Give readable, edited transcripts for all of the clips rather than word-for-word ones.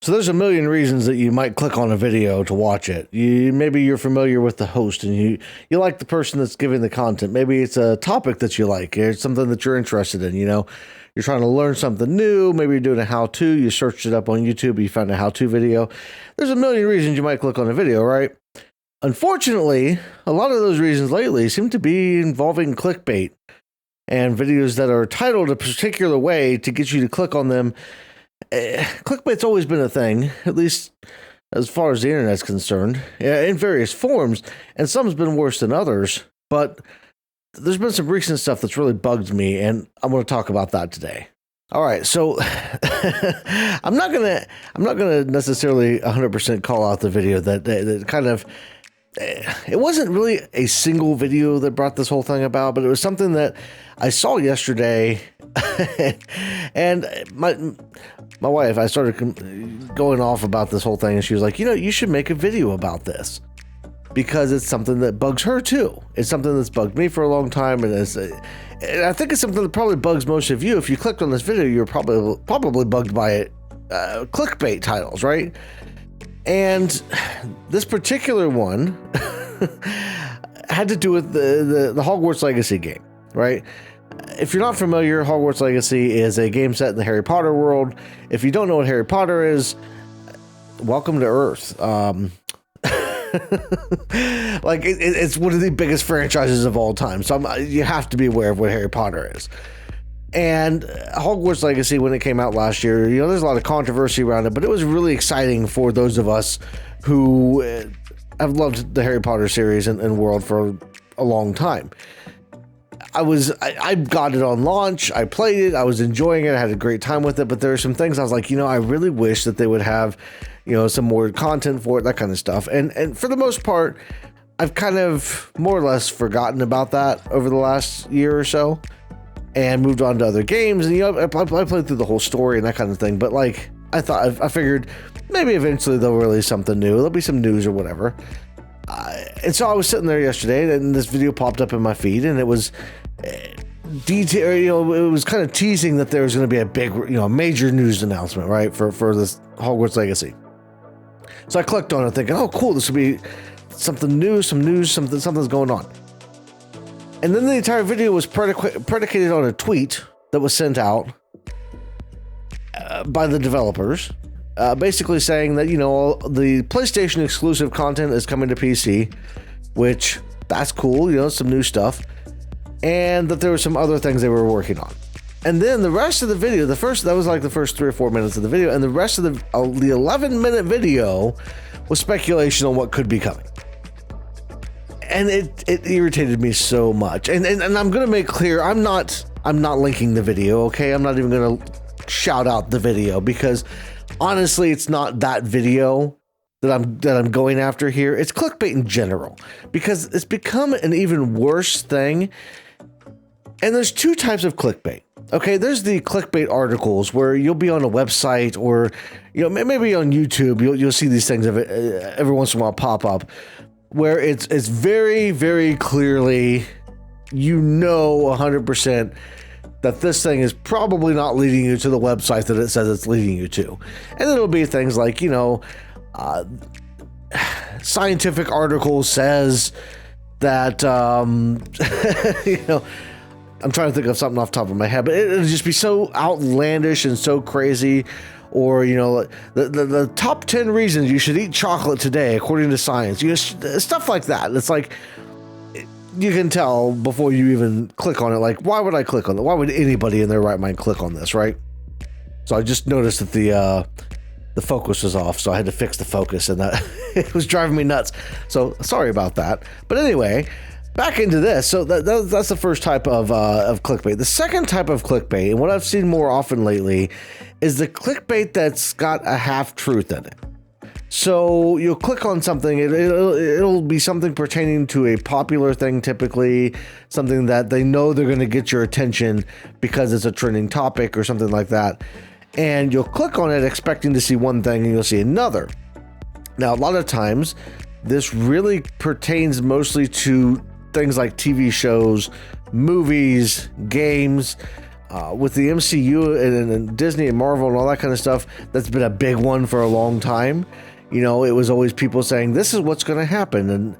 So there's a million reasons that you might click on a video to watch it. Maybe you're familiar with the host and you like the person that's giving the content. Maybe it's a topic that you like. It's something that you're interested in, You're trying to learn something new. Maybe you're doing a how-to. You searched it up on YouTube. You found a how-to video. There's a million reasons you might click on a video, right? Unfortunately, a lot of those reasons lately seem to be involving clickbait and videos that are titled a particular way to get you to click on them. Clickbait's always been a thing, at least as far as the internet's concerned, in various forms, and some's been worse than others, but there's been some recent stuff that's really bugged me, and I'm going to talk about that today. All right, so I'm not gonna necessarily 100% call out the video that kind of, it wasn't really a single video that brought this whole thing about, but it was something that I saw yesterday, and my wife, I started going off about this whole thing, and she was like, you should make a video about this, because it's something that bugs her too. It's something that's bugged me for a long time, and I think it's something that probably bugs most of you. If you clicked on this video, you're probably bugged by it, clickbait titles, right? And this particular one had to do with the Hogwarts Legacy game, right? If you're not familiar, Hogwarts Legacy is a game set in the Harry Potter world. If you don't know what Harry Potter is, welcome to Earth. It's one of the biggest franchises of all time, so you have to be aware of what Harry Potter is. And Hogwarts Legacy, when it came out last year, there's a lot of controversy around it, but it was really exciting for those of us who have loved the Harry Potter series and world for a long time. I got it on launch. I played it. I was enjoying it. I had a great time with it. But there are some things I was like, I really wish that they would have, some more content for it, that kind of stuff. And for the most part, I've kind of more or less forgotten about that over the last year or so, and moved on to other games. And I played through the whole story and that kind of thing. But I figured maybe eventually they'll release something new. There'll be some news or whatever. And so I was sitting there yesterday, and this video popped up in my feed, and it was detail. It was kind of teasing that there was going to be a big, major news announcement, right, for this Hogwarts Legacy. So I clicked on it, thinking, "Oh, cool! This will be something new, something's going on." And then the entire video was predicated on a tweet that was sent out by the developers. Basically saying that, the PlayStation exclusive content is coming to PC, which that's cool, some new stuff, and that there were some other things they were working on. And then the rest of the video, that was like the first 3 or 4 minutes of the video, and the rest of the 11-minute video was speculation on what could be coming. And it irritated me so much. And I'm going to make clear, I'm not linking the video, okay? I'm not even going to shout out the video, because honestly, it's not that video that I'm going after here. It's clickbait in general, because it's become an even worse thing. And there's 2 types of clickbait. Okay, there's the clickbait articles where you'll be on a website, or maybe on YouTube, you'll see these things every once in a while pop up, where it's very, very clearly 100% that this thing is probably not leading you to the website that it says it's leading you to. And it'll be things like, scientific article says that, I'm trying to think of something off the top of my head, but it'll just be so outlandish and so crazy. Or, the top 10 reasons you should eat chocolate today, according to science, stuff like that. It's like, you can tell before you even click on it, like, why would I click on it? Why would anybody in their right mind click on this, right? So I just noticed that the focus was off, so I had to fix the focus, and that it was driving me nuts. So sorry about that. But anyway, back into this. So that's the first type of clickbait. The second type of clickbait, and what I've seen more often lately, is the clickbait that's got a half truth in it. So you'll click on something, it'll be something pertaining to a popular thing, typically something that they know they're going to get your attention because it's a trending topic or something like that. And you'll click on it expecting to see one thing, and you'll see another. Now, a lot of times, this really pertains mostly to things like TV shows, movies, games, with the MCU and Disney and Marvel and all that kind of stuff, that's been a big one for a long time. You know, it was always people saying, this is what's going to happen, and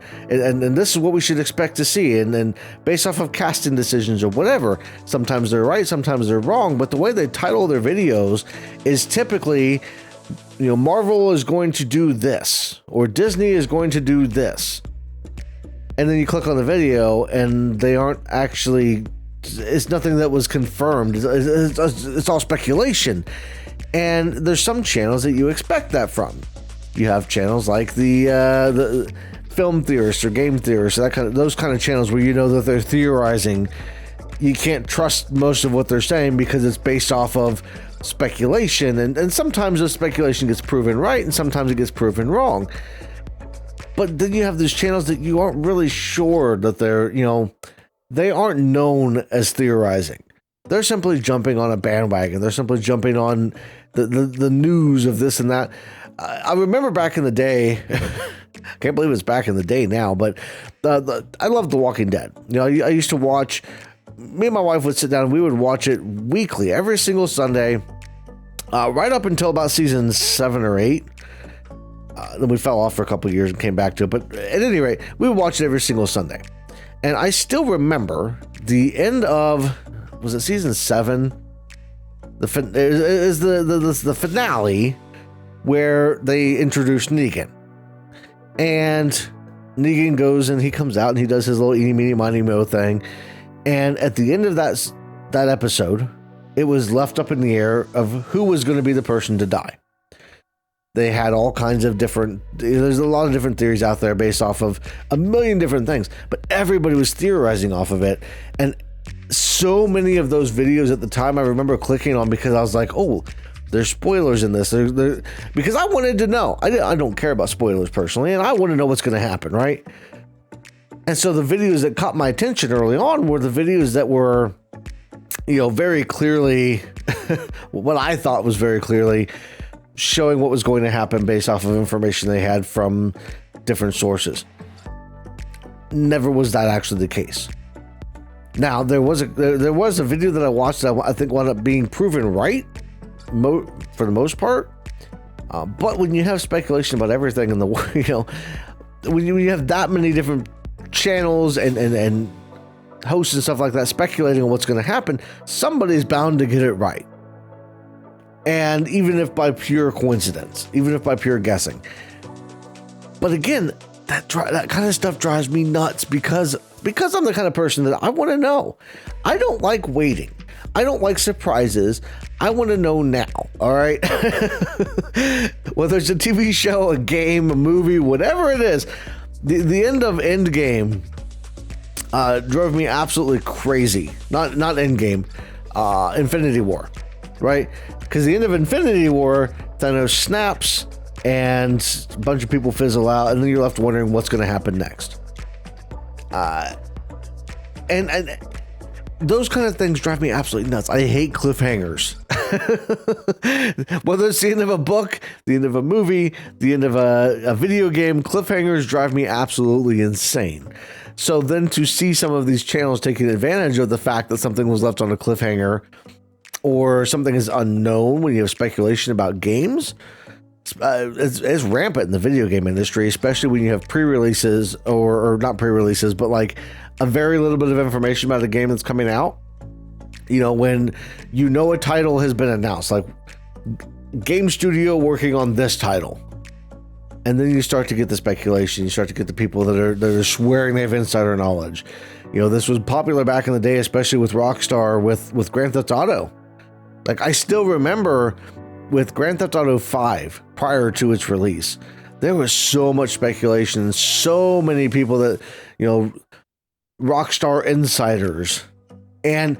this is what we should expect to see, and then based off of casting decisions or whatever, sometimes they're right, sometimes they're wrong, but the way they title their videos is typically, you know, Marvel is going to do this, or Disney is going to do this. And then you click on the video, and they aren't actually, it's nothing that was confirmed. It's all speculation. And there's some channels that you expect that from. You have channels like the film theorists or game theorists, those kind of channels where you know that they're theorizing. You can't trust most of what they're saying because it's based off of speculation, and sometimes the speculation gets proven right and sometimes it gets proven wrong. But then you have these channels that you aren't really sure that they're, you know, they aren't known as theorizing. They're simply jumping on a bandwagon. They're simply jumping on the news of this and that. I remember back in the day, can't believe it's back in the day now, but I loved The Walking Dead. You know, I used to watch, me and my wife would sit down and we would watch it weekly, every single Sunday, right up until about season 7 or 8. Then we fell off for a couple of years and came back to it. But at any rate, we would watch it every single Sunday. And I still remember the end of, was it season 7? The finale where they introduced Negan. And Negan goes and he comes out and he does his little eeny, meeny, miny, mo thing. And at the end of that episode, it was left up in the air of who was going to be the person to die. They had all kinds of there's a lot of different theories out there based off of a million different things, but everybody was theorizing off of it. And so many of those videos at the time I remember clicking on because I was like, oh, there's spoilers in this. Because I wanted to know. I don't care about spoilers personally, and I want to know what's going to happen, right? And so the videos that caught my attention early on were the videos that were, you know, very clearly, what I thought was very clearly showing what was going to happen based off of information they had from different sources. Never was that actually the case. Now, there was a video that I watched that I think wound up being proven right for the most part. But when you have speculation about everything in the world, you know, when you have that many different channels and hosts and stuff like that speculating on what's going to happen, somebody's bound to get it right. And even if by pure coincidence, even if by pure guessing. But again, that kind of stuff drives me nuts because I'm the kind of person that I want to know. I don't like waiting. I don't like surprises. I want to know now. All right. Whether it's a TV show, a game, a movie, whatever it is, the end of Endgame drove me absolutely crazy. Not Endgame, Infinity War, right? Because the end of Infinity War, Thanos snaps and a bunch of people fizzle out, and then you're left wondering what's going to happen next. And those kind of things drive me absolutely nuts. I hate cliffhangers. Whether it's the end of a book, the end of a movie, the end of a video game, cliffhangers drive me absolutely insane. So then to see some of these channels taking advantage of the fact that something was left on a cliffhanger or something is unknown when you have speculation about games, it's rampant in the video game industry, especially when you have pre-releases or not pre-releases, but like a very little bit of information about a game that's coming out. You know, when you know a title has been announced, like game studio working on this title, and then you start to get the speculation. You start to get the people that are swearing they have insider knowledge. You know, this was popular back in the day, especially with Rockstar with Grand Theft Auto. Like, I still remember with Grand Theft Auto 5 prior to its release, there was so much speculation and so many people that, you know, Rockstar insiders, and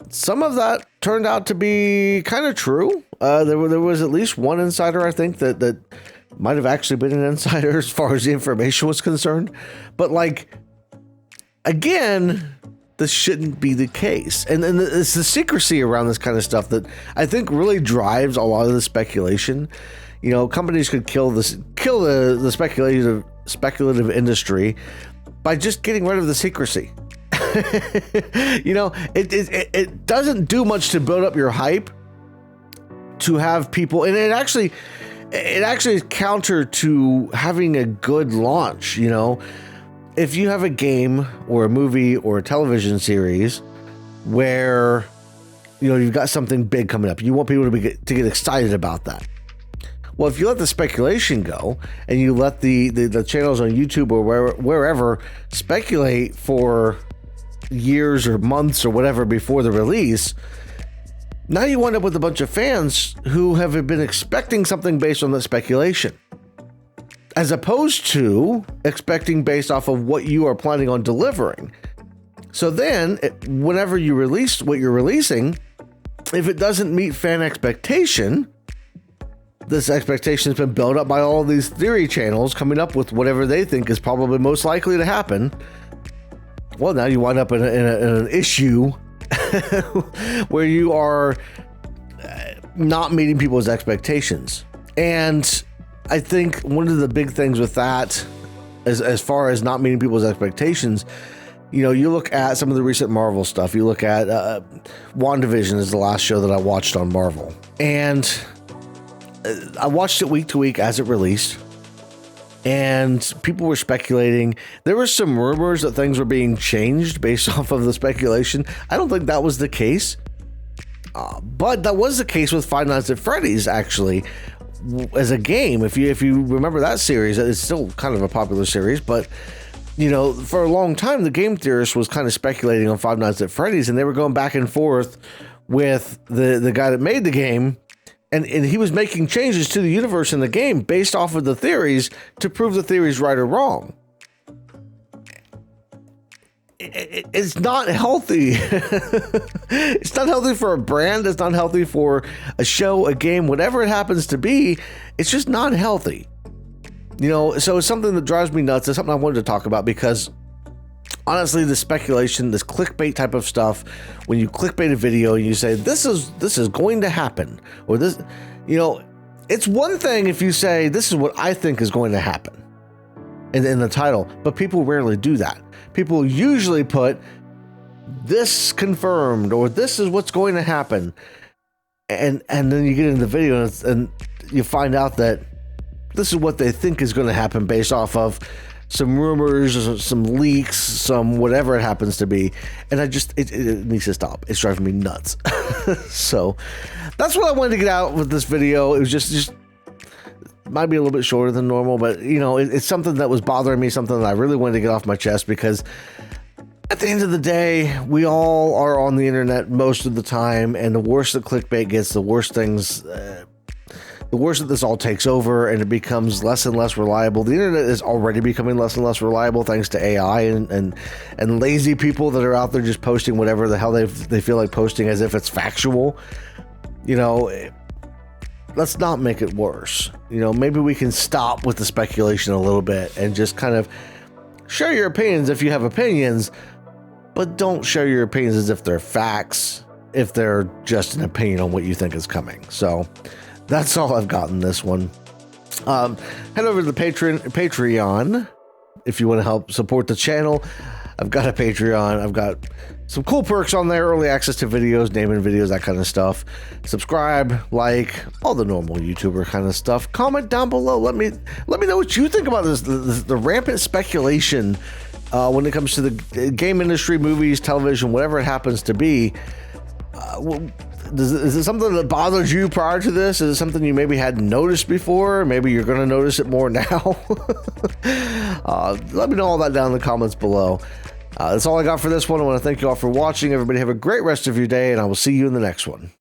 some of that turned out to be kind of true. There was at least one insider, I think, that might have actually been an insider as far as the information was concerned. But like, again, this shouldn't be the case. And it's the secrecy around this kind of stuff that I think really drives a lot of the speculation. You know, companies could kill the speculative industry by just getting rid of the secrecy. It doesn't do much to build up your hype to have people, and it actually is counter to having a good launch. If you have a game or a movie or a television series where you've got something big coming up, you want people to get excited about that. Well, if you let the speculation go and you let the channels on YouTube or wherever speculate for years or months or whatever before the release, now you wind up with a bunch of fans who have been expecting something based on that speculation, as opposed to expecting based off of what you are planning on delivering. So then, whenever you release what you're releasing, if it doesn't meet fan expectation, this expectation has been built up by all these theory channels coming up with whatever they think is probably most likely to happen. Well, now you wind up in an issue where you are not meeting people's expectations. And I think one of the big things with that, as far as not meeting people's expectations, you look at some of the recent Marvel stuff. You look at WandaVision is the last show that I watched on Marvel. And I watched it week to week as it released, and people were speculating. There were some rumors that things were being changed based off of the speculation. I don't think that was the case, but that was the case with Five Nights at Freddy's, actually, as a game. If you remember that series, it's still kind of a popular series, but for a long time, the game theorist was kind of speculating on Five Nights at Freddy's, and they were going back and forth with the guy that made the game. And he was making changes to the universe in the game based off of the theories to prove the theories right or wrong. It's not healthy. It's not healthy for a brand. It's not healthy for a show, a game, whatever it happens to be. It's just not healthy. So it's something that drives me nuts. It's something I wanted to talk about because honestly, the speculation, this clickbait type of stuff, when you clickbait a video and you say, this is going to happen, or this, it's one thing if you say, this is what I think is going to happen in the title, but people rarely do that. People usually put this confirmed, or this is what's going to happen. And then you get into the video and you find out that this is what they think is going to happen based off of some rumors, some leaks, some whatever it happens to be. And it needs to stop. It's driving me nuts. So that's what I wanted to get out with this video. It was just might be a little bit shorter than normal, but it's something that was bothering me, something that I really wanted to get off my chest, because at the end of the day, we all are on the internet most of the time, and the worse the clickbait gets, the worse things, the worse that this all takes over, and it becomes less and less reliable. The internet is already becoming less and less reliable thanks to AI and lazy people that are out there just posting whatever the hell they feel like posting as if it's factual. Let's not make it worse. Maybe we can stop with the speculation a little bit and just kind of share your opinions if you have opinions, but don't share your opinions as if they're facts, if they're just an opinion on what you think is coming. So that's all I've got in this one. Head over to the Patreon if you want to help support the channel. I've got a Patreon. I've got some cool perks on there, early access to videos, naming videos, that kind of stuff. Subscribe, like, all the normal YouTuber kind of stuff. Comment down below. Let me know what you think about this, the rampant speculation when it comes to the game industry, movies, television, whatever it happens to be. Is it something that bothered you prior to this? Is it something you maybe hadn't noticed before? Maybe you're going to notice it more now. Let me know all that down in the comments below. That's all I got for this one. I want to thank you all for watching. Everybody have a great rest of your day, and I will see you in the next one.